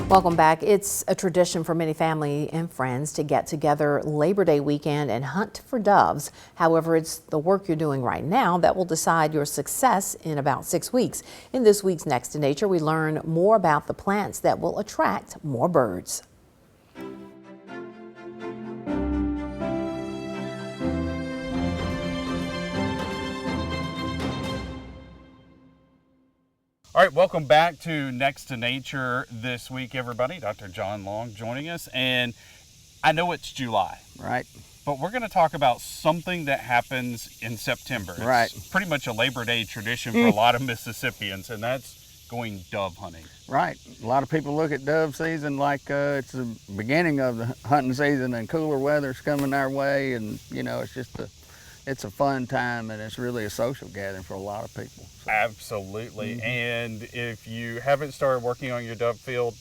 Welcome back. It's a tradition for many family and friends to get together Labor Day weekend and hunt for doves. However, it's the work you're doing right now that will decide your success in about 6 weeks. In this week's Next to Nature, we learn more about the plants that will attract more birds. All right, welcome back to Next to Nature this week, everybody. Dr. John Long joining us, and I know it's July, right? But we're going to talk about something that happens in September. Right. It's pretty much a Labor Day tradition for a lot of Mississippians, and that's going dove hunting. Right. A lot of people look at dove season like it's the beginning of the hunting season, and cooler weather's coming our way, and you know, it's a fun time, and it's really a social gathering for a lot of people. So. Absolutely. And if you haven't started working on your dove field,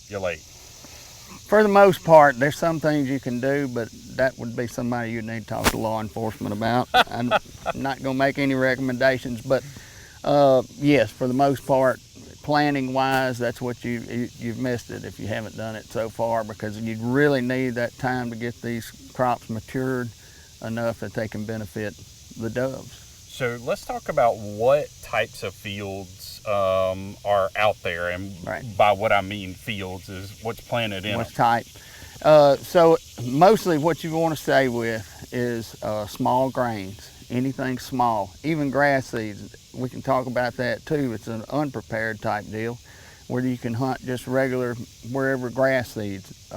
you're late. For the most part, there's some things you can do, but that would be somebody you need to talk to law enforcement about. I'm not going to make any recommendations, but yes, for the most part, planning wise, that's what you've missed it if you haven't done it so far, because you really need that time to get these crops matured enough that they can benefit the doves. So let's talk about what types of fields are out there, and by what I mean fields is what's planted in what's them. Type. So mostly what you want to stay with is small grains, anything small, even grass seeds. We can talk about that too. It's an unprepared type deal where you can hunt just regular wherever grass seeds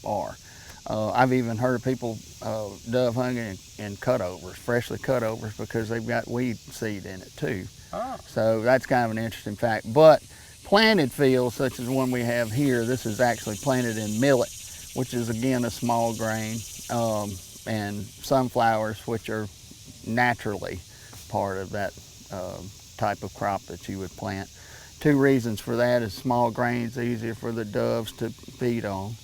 are. I've even heard of people dove hunting in cutovers, freshly cutovers, because they've got weed seed in it too. Oh. So that's kind of an interesting fact. But planted fields, such as the one we have here, this is actually planted in millet, which is again a small grain, and sunflowers, which are naturally part of that type of crop that you would plant. Two reasons for that is small grains easier for the doves to feed on.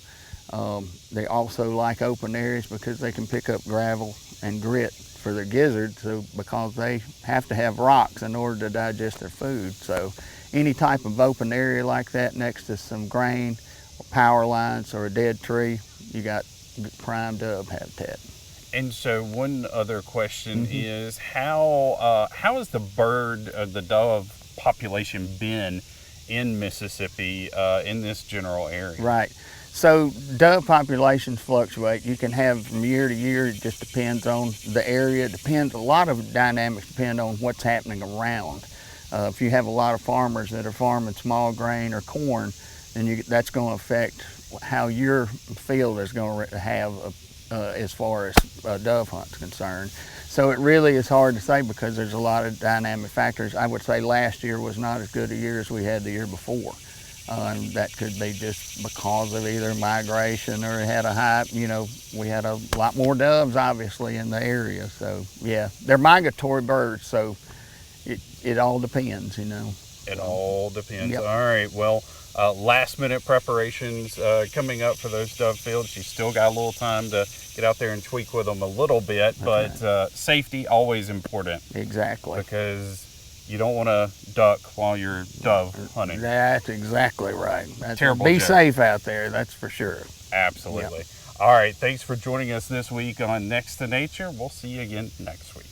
They also like open areas because they can pick up gravel and grit for their gizzards, so because they have to have rocks in order to digest their food. So any type of open area like that next to some grain, or power lines, or a dead tree, you got prime dove habitat. And so one other question is how has the dove population been in Mississippi in this general area? Right. So dove populations fluctuate. You can have from year to year. It just depends on the area. It depends. A lot of dynamics depend on what's happening around. If you have a lot of farmers that are farming small grain or corn, then that's going to affect how your field is going to have as far as dove hunt's concerned. So it really is hard to say because there's a lot of dynamic factors. I would say last year was not as good a year as we had the year before. And that could be just because of either migration or it had a high, we had a lot more doves obviously in the area. So yeah, they're migratory birds, so it all depends, It all depends. Yep. All right, well, last minute preparations coming up for those dove fields. You still got a little time to get out there and tweak with them a little bit, but safety always important. Exactly. Because you don't want to duck while you're dove hunting. That's exactly right. Terrible Be joke. safe out there, that's for sure. Absolutely. Yep. All right, thanks for joining us this week on Next to Nature. We'll see you again next week.